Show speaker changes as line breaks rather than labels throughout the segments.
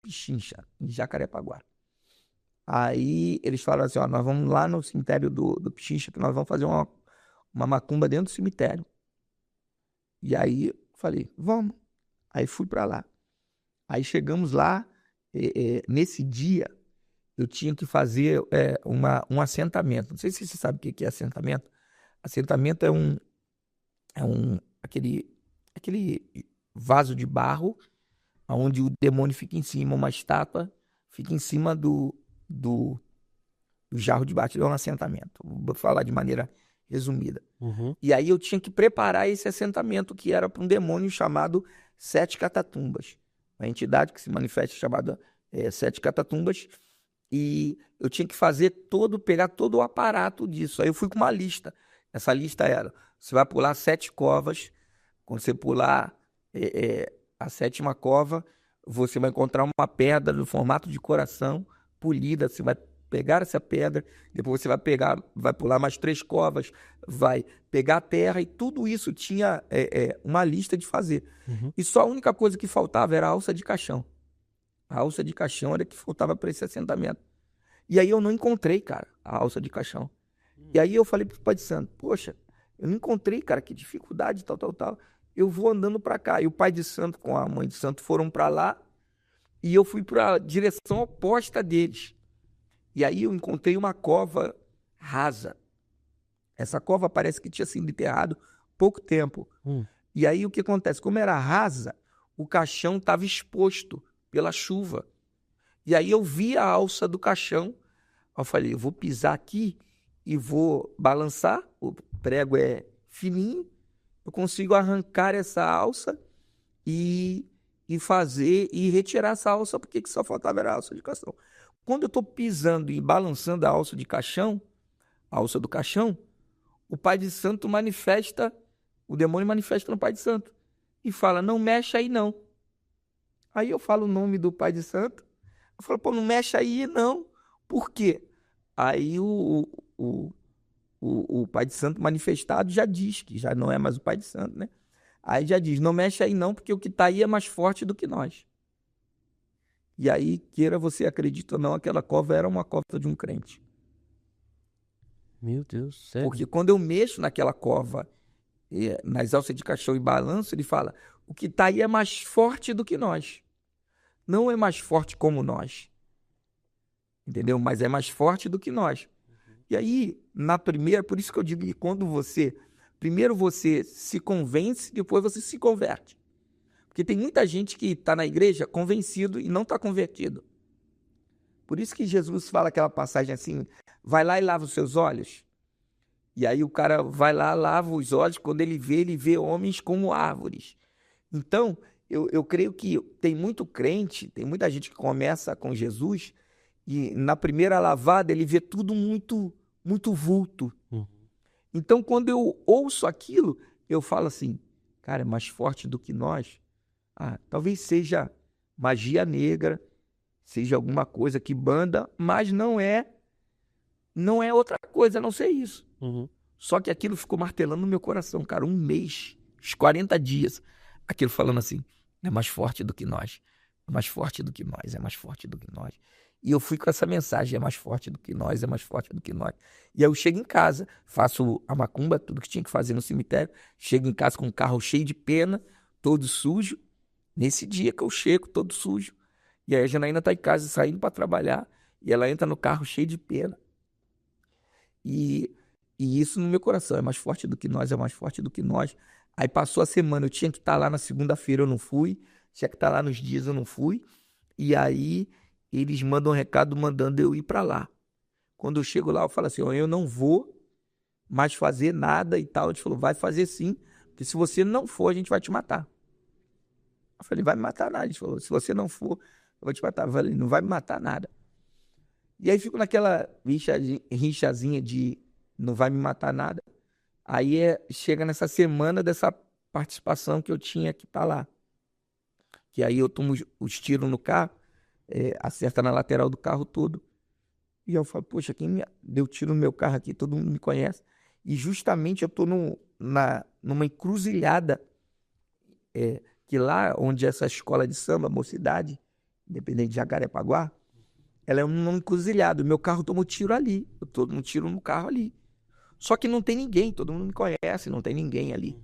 Pichincha, em Jacarepaguá. Aí eles falaram assim, ó, nós vamos lá no cemitério do Pichincha, que nós vamos fazer uma macumba dentro do cemitério. E aí eu falei, vamos. Aí fui pra lá. Aí chegamos lá, nesse dia eu tinha que fazer um assentamento. Não sei se você sabe o que que é assentamento. Assentamento aquele vaso de barro, onde o demônio fica em cima, uma estátua fica em cima do, do jarro de baixo. É um assentamento. Vou falar de maneira resumida.
Uhum.
E aí eu tinha que preparar esse assentamento que era para um demônio chamado Sete Catatumbas. Uma entidade que se manifesta chamada Sete Catatumbas. E eu tinha que pegar todo o aparato disso. Aí eu fui com uma lista. Essa lista era: você vai pular 7 covas. Quando você pular a sétima cova, você vai encontrar uma pedra no formato de coração polida. Você vai pegar essa pedra, depois você vai pular mais 3 covas, vai pegar a terra, e tudo isso tinha uma lista de fazer.
Uhum.
E só a única coisa que faltava era a alça de caixão. A alça de caixão era que faltava para esse assentamento. E aí eu não encontrei, cara, a alça de caixão. E aí eu falei pro Pai de Santo, poxa, eu não encontrei, cara, que dificuldade, tal, tal, tal. Eu vou andando para cá. E o Pai de Santo com a Mãe de Santo foram para lá, e eu fui para a direção oposta deles. E aí eu encontrei uma cova rasa. Essa cova parece que tinha sido enterrado pouco tempo.
Hum.
E aí o que acontece? Como era rasa, o caixão estava exposto pela chuva. E aí eu vi a alça do caixão. Eu falei, eu vou pisar aqui e vou balançar. O prego é fininho. Eu consigo arrancar essa alça e, e retirar essa alça, porque que só faltava era a alça de caixão. Quando eu estou pisando e balançando a alça de caixão, a alça do caixão, o Pai de Santo manifesta, o demônio manifesta no Pai de Santo e fala, não mexe aí não. Aí eu falo o nome do Pai de Santo, eu falo, pô, não mexe aí não. Por quê? Aí o Pai de Santo manifestado já diz que já não é mais o Pai de Santo, né? Aí já diz, não mexe aí não, porque o que está aí é mais forte do que nós. E aí, queira você acredite ou não, aquela cova era uma cova de um crente.
Meu Deus, sério?
Porque quando eu mexo naquela cova, nas alças de caixão e balanço, ele fala, o que está aí é mais forte do que nós. Não é mais forte como nós, entendeu? Mas é mais forte do que nós. E aí, na primeira, por isso que eu digo que primeiro você se convence, depois você se converte. Porque tem muita gente que está na igreja convencido e não está convertido. Por isso que Jesus fala aquela passagem assim, vai lá e lava os seus olhos. E aí o cara vai lá, lava os olhos, quando ele vê homens como árvores. Então, eu creio que tem muito crente, tem muita gente que começa com Jesus e na primeira lavada ele vê tudo muito, muito vulto.
Uhum.
Então, quando eu ouço aquilo, eu falo assim, cara, é mais forte do que nós. Ah, talvez seja magia negra, seja alguma coisa que banda, mas não é outra coisa a não ser isso.
Uhum.
Só que aquilo ficou martelando no meu coração, cara, um mês, uns 40 dias. Aquilo falando assim, é mais forte do que nós, é mais forte do que nós, é mais forte do que nós. E eu fui com essa mensagem, é mais forte do que nós, é mais forte do que nós. E aí eu chego em casa, faço a macumba, tudo que tinha que fazer no cemitério, chego em casa com um carro cheio de pena, todo sujo. Nesse dia que eu chego, todo sujo. E aí a Janaína tá em casa, saindo para trabalhar, e ela entra no carro cheio de pena. E, e isso no meu coração, é mais forte do que nós, é mais forte do que nós. Aí passou a semana, eu tinha que estar lá na segunda-feira, eu não fui. Tinha que estar lá nos dias, eu não fui. E aí eles mandam um recado mandando eu ir para lá. Quando eu chego lá, eu falo assim, ó, eu não vou mais fazer nada e tal. Ele falou, vai fazer sim, porque se você não for, a gente vai te matar. Eu falei, vai me matar nada. Ele falou, se você não for, eu vou te matar. Eu falei, não vai me matar nada. E aí fico naquela rixazinha de não vai me matar nada. Aí chega nessa semana dessa participação que eu tinha que estar lá. Que aí eu tomo os tiros no carro, acerta na lateral do carro todo. E eu falo, poxa, quem me deu tiro no meu carro aqui? Todo mundo me conhece. E justamente eu estou numa encruzilhada, que lá onde essa escola de samba, Mocidade, independente de Jacarepaguá, ela é uma encruzilhada. O meu carro tomou tiro ali. Eu tô no tiro no carro ali. Só que não tem ninguém, todo mundo me conhece, não tem ninguém ali.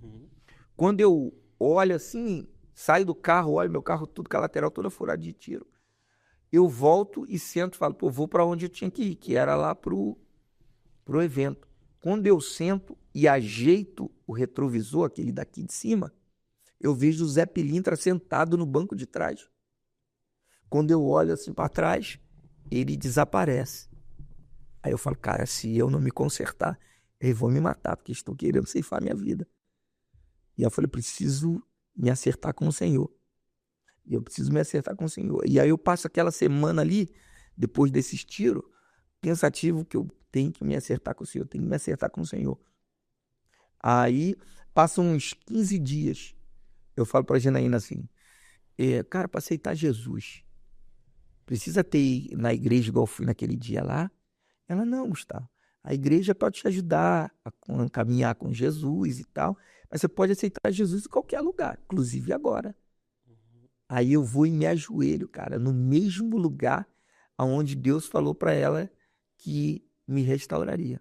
Quando eu olho assim, saio do carro, olho meu carro tudo com a lateral toda furada de tiro. Eu volto e sento e falo, pô, vou para onde eu tinha que ir, que era lá pro evento. Quando eu sento e ajeito o retrovisor, aquele daqui de cima, eu vejo o Zé Pilintra sentado no banco de trás. Quando eu olho assim para trás, ele desaparece. Aí eu falo, cara, se eu não me consertar, eles vão me matar, porque estão querendo ceifar minha vida. E eu falei, preciso me acertar com o Senhor. E eu preciso me acertar com o Senhor. E aí eu passo aquela semana ali, depois desses tiros, pensativo que eu tenho que me acertar com o Senhor, tenho que me acertar com o Senhor. Aí passam uns 15 dias, eu falo para a Janaína assim, cara, para aceitar Jesus, precisa ter na igreja igual eu fui naquele dia lá? Ela, não, Gustavo, a igreja pode te ajudar a caminhar com Jesus e tal, mas você pode aceitar Jesus em qualquer lugar, inclusive agora. Aí eu vou e me ajoelho, cara, no mesmo lugar onde Deus falou para ela que me restauraria.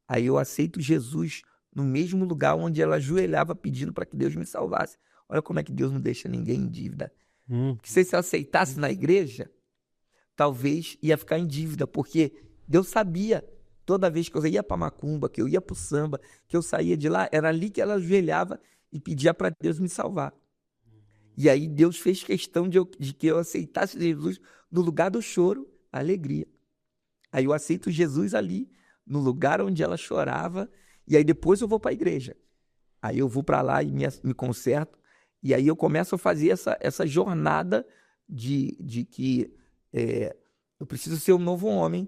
Aí eu aceito Jesus no mesmo lugar onde ela ajoelhava pedindo para que Deus me salvasse. Olha como é que Deus não deixa ninguém em dívida. Porque se eu aceitasse na igreja, talvez ia ficar em dívida, porque Deus sabia, toda vez que eu ia para macumba, que eu ia para o samba, que eu saía de lá, era ali que ela ajoelhava e pedia para Deus me salvar. E aí Deus fez questão de que eu aceitasse Jesus no lugar do choro, a alegria. Aí eu aceito Jesus ali, no lugar onde ela chorava, e aí depois eu vou para a igreja. Aí eu vou para lá e me conserto, e aí eu começo a fazer essa jornada de que eu preciso ser um novo homem,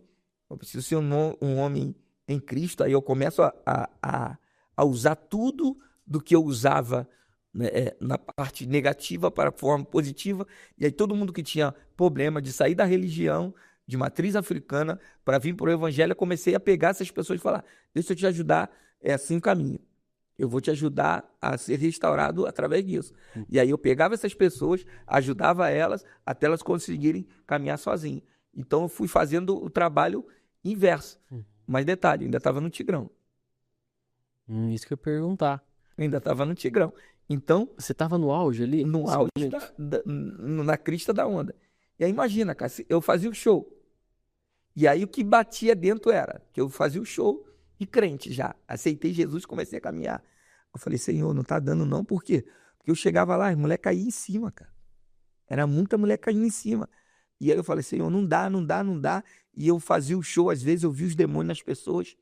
eu preciso ser um homem em Cristo. Aí eu começo a usar tudo do que eu usava, né, na parte negativa para a forma positiva, e aí todo mundo que tinha problema de sair da religião, de matriz africana, para vir para o evangelho, eu comecei a pegar essas pessoas e falar, deixa eu te ajudar, é assim o caminho. Eu vou te ajudar a ser restaurado através disso. E aí eu pegava essas pessoas, ajudava elas, até elas conseguirem caminhar sozinhas. Então eu fui fazendo o trabalho inverso. Mas detalhe, ainda estava no Tigrão.
Isso que eu ia perguntar.
Ainda estava no Tigrão. Então,
você estava no auge ali?
no auge, na crista da onda. E aí imagina, cara, eu fazia o show. E aí o que batia dentro era que eu fazia o show e crente já. Aceitei Jesus, comecei a caminhar. Eu falei, Senhor, não tá dando não, por quê? Porque eu chegava lá, as mulheres caíam em cima, cara. Era muita mulher caindo em cima. E aí eu falei, Senhor, não dá, não dá, não dá. E eu fazia o show, às vezes eu via os demônios nas pessoas,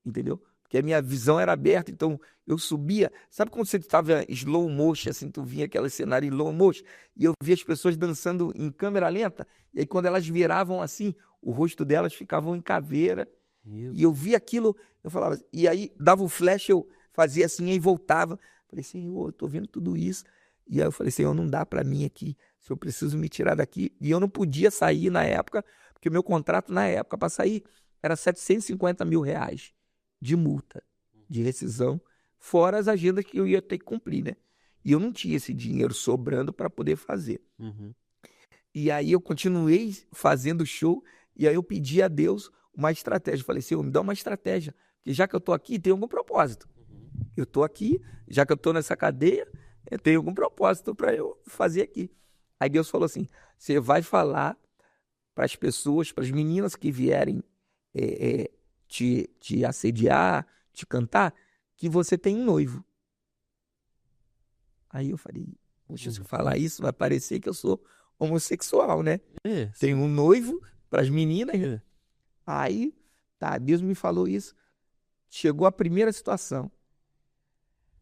entendeu? Porque a minha visão era aberta, então eu subia. Sabe quando você estava slow motion, assim, tu vinha aquele cenário em slow motion, e eu via as pessoas dançando em câmera lenta, e aí quando elas viravam assim, o rosto delas ficava em caveira, e eu via aquilo, eu falava, e aí dava o flash, eu fazia assim, e voltava. Falei, Senhor, eu tô vendo tudo isso. E aí eu falei, Senhor, não dá para mim aqui, se eu preciso me tirar daqui. E eu não podia sair na época, porque o meu contrato na época para sair era R$750 mil de multa, de rescisão, fora as agendas que eu ia ter que cumprir, né? E eu não tinha esse dinheiro sobrando para poder fazer. E aí eu continuei fazendo show, e aí eu pedi a Deus uma estratégia. Eu falei, Senhor, me dá uma estratégia, porque já que eu tô aqui, tem algum propósito. Eu tô aqui, já que eu tô nessa cadeia, eu tenho algum propósito para eu fazer aqui. Aí Deus falou assim, você vai falar para as pessoas, para as meninas que vierem te assediar, te cantar, que você tem um noivo. Aí eu falei, poxa, se eu falar isso, vai parecer que eu sou homossexual, né? Tem um noivo para as meninas. Aí, tá, Deus me falou isso. Chegou a primeira situação.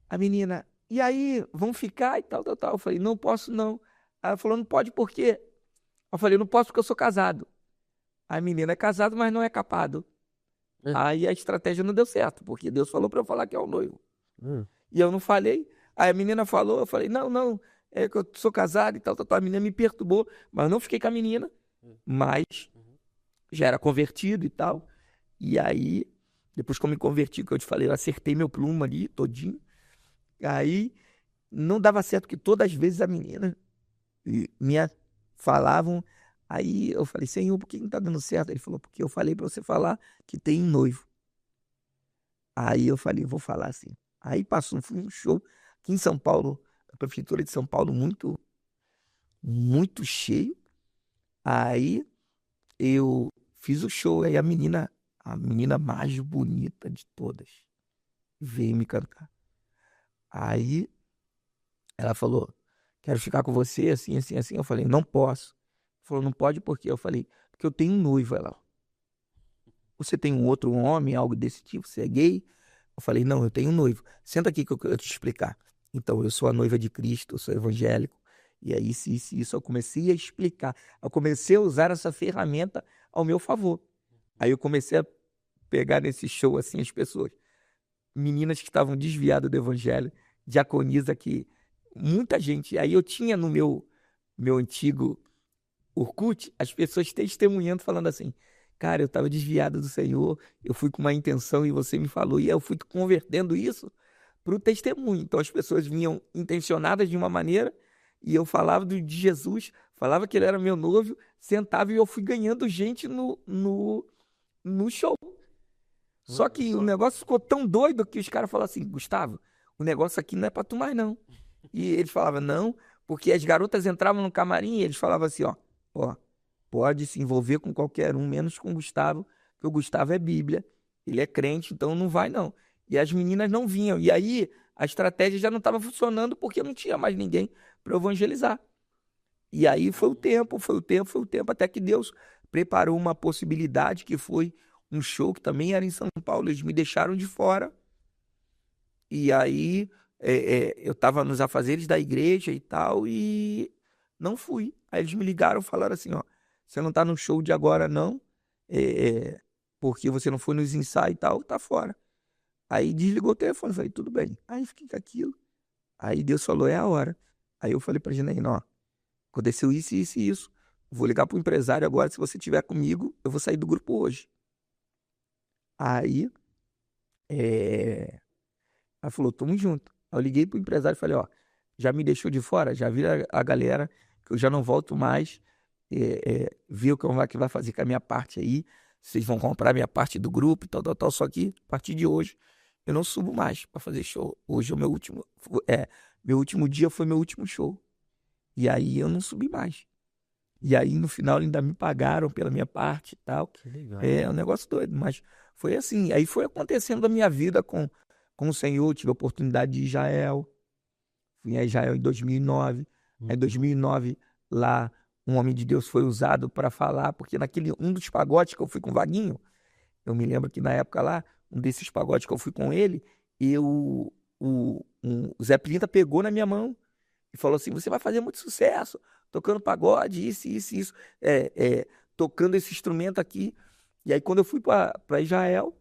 A menina, e aí, vão ficar e tal, tal, tal. Eu falei, não posso não. Ela falou, não pode por quê? Eu falei, não posso porque eu sou casado. A menina é casada, mas não é capado. Aí a estratégia não deu certo, porque Deus falou para eu falar que é o noivo. E eu não falei. Aí a menina falou, eu falei, não, é que eu sou casado e tal, tal, tal. A menina me perturbou, mas eu não fiquei com a menina, mas já era convertido e tal. E aí, depois que eu me converti, que eu te falei, eu acertei meu plumo ali, todinho. Aí, não dava certo, que todas as vezes a menina falavam. Aí eu falei, Senhor, por que não tá dando certo? Ele falou, porque eu falei pra você falar que tem um noivo. Aí eu falei, vou falar assim. Aí passou, fui um show aqui em São Paulo, a prefeitura de São Paulo, muito, muito cheio. Aí eu fiz o show, aí a menina mais bonita de todas, veio me cantar. Aí ela falou, quero ficar com você, assim, assim, assim. Eu falei, não posso. Falou, não pode por quê? Eu falei, porque eu tenho um noivo. Ela, você tem um outro homem, algo desse tipo, você é gay? Eu falei, não, eu tenho um noivo. Senta aqui que eu quero te explicar. Então, eu sou a noiva de Cristo, eu sou evangélico. E aí, isso, eu comecei a explicar. Eu comecei a usar essa ferramenta ao meu favor. Aí eu comecei a pegar nesse show, assim, as pessoas. Meninas que estavam desviadas do evangelho, diaconisa que muita gente. Aí eu tinha no meu antigo Orkut, as pessoas testemunhando, falando assim, cara, eu estava desviado do Senhor, eu fui com uma intenção e você me falou, e eu fui convertendo isso para o testemunho. Então as pessoas vinham intencionadas de uma maneira, e eu falava de Jesus, falava que ele era meu noivo, sentava e eu fui ganhando gente no show. Só
Olha
que o
só.
negócio ficou tão doido que os caras falaram assim, Gustavo, o negócio aqui não é pra tu mais não. E eles falavam, não, porque as garotas entravam no camarim e eles falavam assim, ó, pode se envolver com qualquer um, menos com o Gustavo, porque o Gustavo é Bíblia, ele é crente, então não vai não. E as meninas não vinham. E aí a estratégia já não estava funcionando porque não tinha mais ninguém para evangelizar. E aí foi o tempo, até que Deus preparou uma possibilidade que foi um show que também era em São Paulo. Eles me deixaram de fora. E aí eu estava nos afazeres da igreja e tal, e não fui. Aí eles me ligaram e falaram assim, ó, você não tá no show de agora não, porque você não foi nos ensaios e tal, tá fora. Aí desligou o telefone, falei, tudo bem. Aí fiquei com aquilo. Aí Deus falou, é a hora. Aí eu falei pra Janaína, ó, aconteceu isso, isso e isso. Vou ligar pro empresário agora, se você estiver comigo, eu vou sair do grupo hoje. Aí, ela falou, tamo junto. Aí eu liguei pro empresário e falei, ó, já me deixou de fora? Já vira a galera que eu já não volto mais. Viu que vai fazer com a minha parte aí. Vocês vão comprar minha parte do grupo e tal, tal, tal. Só que, a partir de hoje, eu não subo mais pra fazer show. Hoje é o meu último dia foi meu último show. E aí eu não subi mais. E aí no final ainda me pagaram pela minha parte e tal.
Que legal.
É um negócio doido, mas foi assim. Aí foi acontecendo a minha vida com o Senhor. Tive a oportunidade de ir a Israel. Fui a Israel em 2009. Aí em
Uhum.
2009, lá, um homem de Deus foi usado para falar, porque naquele um dos pagodes que eu fui com o Vaguinho, eu me lembro que na época lá, um desses pagodes que eu fui com ele, o Zé Pilintra pegou na minha mão e falou assim: você vai fazer muito sucesso, tocando pagode, isso, tocando esse instrumento aqui. E aí, quando eu fui para Israel,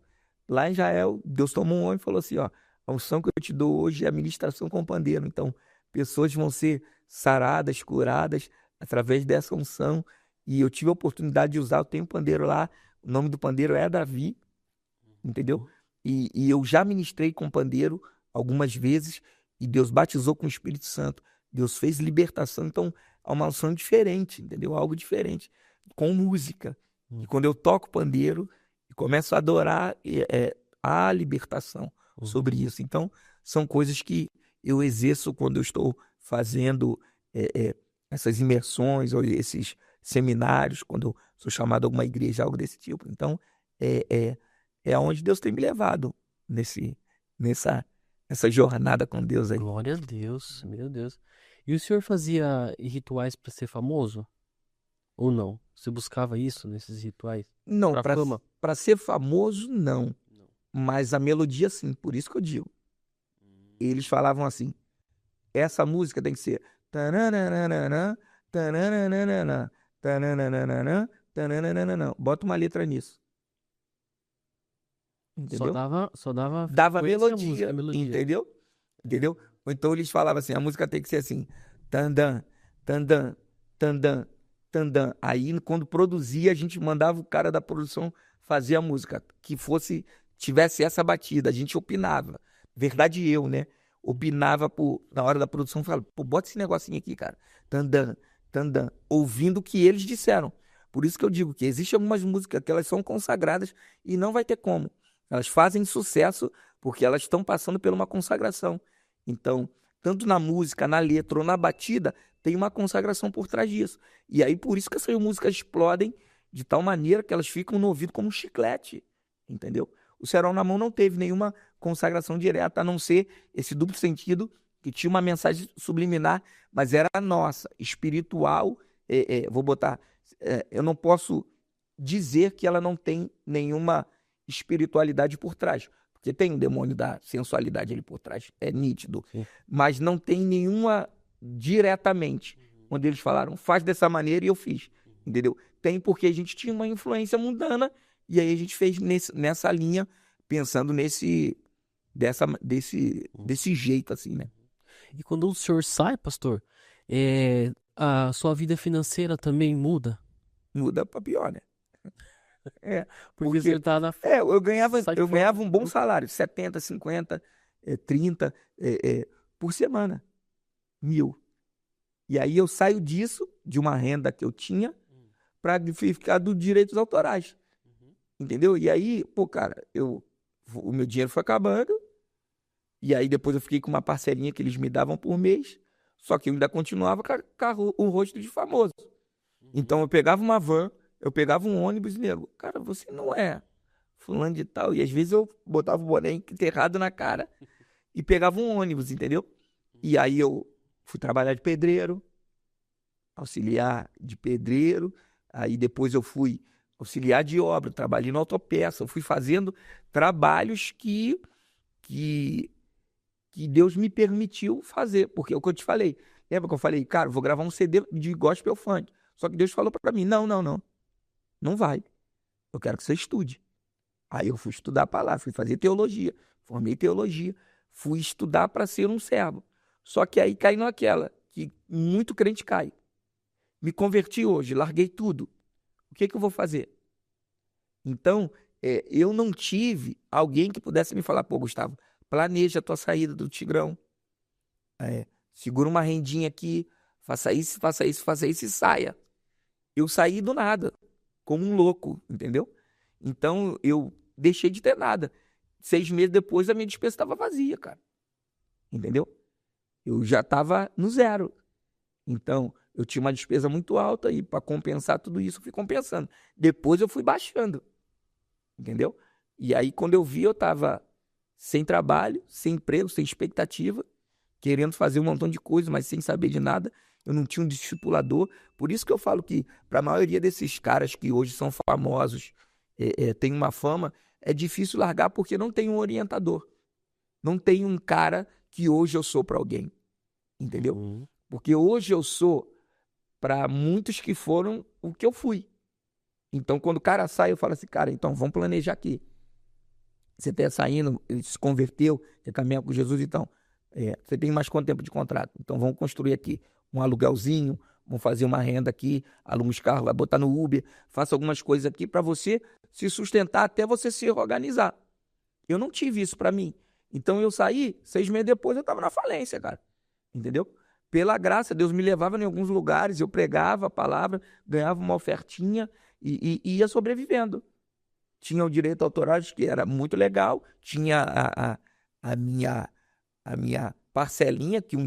lá em Israel, Deus tomou um homem e falou assim: ó, a unção que eu te dou hoje é a ministração com pandeiro. Então, pessoas vão ser saradas, curadas através dessa unção. E eu tive a oportunidade de usar, eu tenho um pandeiro lá, o nome do pandeiro é Davi, entendeu? E eu já ministrei com pandeiro algumas vezes, e Deus batizou com o Espírito Santo. Deus fez libertação, então é uma unção diferente, entendeu? Algo diferente, com música. E quando eu toco pandeiro e começo a adorar, há libertação sobre isso. Então, são coisas que eu exerço quando eu estou fazendo essas imersões ou esses seminários, quando eu sou chamado a alguma igreja, algo desse tipo. Então, é, é, é aonde Deus tem me levado nessa jornada com Deus aí.
Glória a Deus, meu Deus. E o senhor fazia rituais para ser famoso? Ou não? Você buscava isso nesses rituais?
Não,
Pra fama?
para ser famoso, não.
Não.
Mas a melodia, sim. Por isso que eu digo. Eles falavam assim: essa música tem que ser. Tananana, tananana, tananana, tananana. Bota uma letra nisso. Entendeu?
Só dava
Dava
frequência à música,
melodia,
a melodia.
entendeu? Entendeu? Ou então eles falavam assim: a música tem que ser assim. Tandan, tandan, tandan, tandan. Aí, quando produzia, a gente mandava o cara da produção fazer a música, que tivesse essa batida. A gente opinava. Verdade, eu, né? Opinava na hora da produção, falava, pô, bota esse negocinho aqui, cara. Tandan, tandã, ouvindo o que eles disseram. Por isso que eu digo que existem algumas músicas que elas são consagradas e não vai ter como. Elas fazem sucesso porque elas estão passando por uma consagração. Então, tanto na música, na letra ou na batida, tem uma consagração por trás disso. E aí, por isso que essas músicas explodem de tal maneira que elas ficam no ouvido como um chiclete, entendeu? O Cerol na Mão não teve nenhuma consagração direta, a não ser esse duplo sentido, que tinha uma mensagem subliminar, mas era nossa, espiritual. Vou botar, eu não posso dizer que ela não tem nenhuma espiritualidade por trás, porque tem um demônio da sensualidade ali por trás, é nítido,
Sim.
mas não tem nenhuma diretamente, onde eles falaram, faz dessa maneira e eu fiz, entendeu? Tem porque a gente tinha uma influência mundana e aí a gente fez nessa linha, pensando desse jeito assim, né?
E quando o senhor sai, pastor, a sua vida financeira também muda?
Muda pra pior, né?
Porque o senhor tá na...
Eu ganhava,
sai
eu
fora.
ganhava um bom salário, 70, 50, 30 por semana, 1.000. E aí eu saio disso, de uma renda que eu tinha, para ficar dos direitos autorais, entendeu? E aí, pô, cara, o meu dinheiro foi acabando, e aí depois eu fiquei com uma parcelinha que eles me davam por mês, só que eu ainda continuava com o rosto de famoso. Então eu pegava uma van, eu pegava um ônibus e nego, cara, você não é fulano de tal. E às vezes eu botava o boné enterrado na cara e pegava um ônibus, entendeu? E aí eu fui trabalhar de pedreiro, auxiliar de pedreiro, aí depois eu fui auxiliar de obra, trabalhei na autopeça, eu fui fazendo trabalhos que Deus me permitiu fazer, porque é o que eu te falei. Lembra que eu falei, cara, eu vou gravar um CD de gospel funk. Só que Deus falou pra mim, não vai. Eu quero que você estude. Aí eu fui estudar a palavra, fui fazer teologia, formei teologia, fui estudar para ser um servo. Só que aí cai naquela, que muito crente cai. Me converti hoje, larguei tudo. O que eu vou fazer? Então, eu não tive alguém que pudesse me falar, pô, Gustavo, planeja a tua saída do Tigrão. Segura uma rendinha aqui, faça isso, faça isso, faça isso e saia. Eu saí do nada, como um louco, entendeu? Então, eu deixei de ter nada. 6 meses depois, a minha despesa estava vazia, cara. Entendeu? Eu já estava no zero. Então, eu tinha uma despesa muito alta e para compensar tudo isso, eu fui compensando. Depois eu fui baixando, entendeu? E aí, quando eu vi, eu estava sem trabalho, sem emprego, sem expectativa, querendo fazer um montão de coisas, mas sem saber de nada. Eu não tinha um discipulador. Por isso que eu falo que, para a maioria desses caras que hoje são famosos, tem uma fama, é difícil largar porque não tem um orientador. Não tem um cara que hoje eu sou para alguém, entendeu? Porque hoje eu sou para muitos que foram o que eu fui. Então, quando o cara sai, eu falo assim, cara, então vamos planejar aqui. Você está saindo, ele se converteu, quer caminhar com Jesus, então, você tem mais quanto tempo de contrato? Então, vamos construir aqui um aluguelzinho, vamos fazer uma renda aqui, aluga os carros, vai botar no Uber, faça algumas coisas aqui para você se sustentar até você se organizar. Eu não tive isso para mim. Então, eu saí, 6 meses depois eu estava na falência, cara. Entendeu? Pela graça, Deus me levava em alguns lugares, eu pregava a palavra, ganhava uma ofertinha e ia sobrevivendo. Tinha o direito autoral, que era muito legal, tinha a minha parcelinha, que um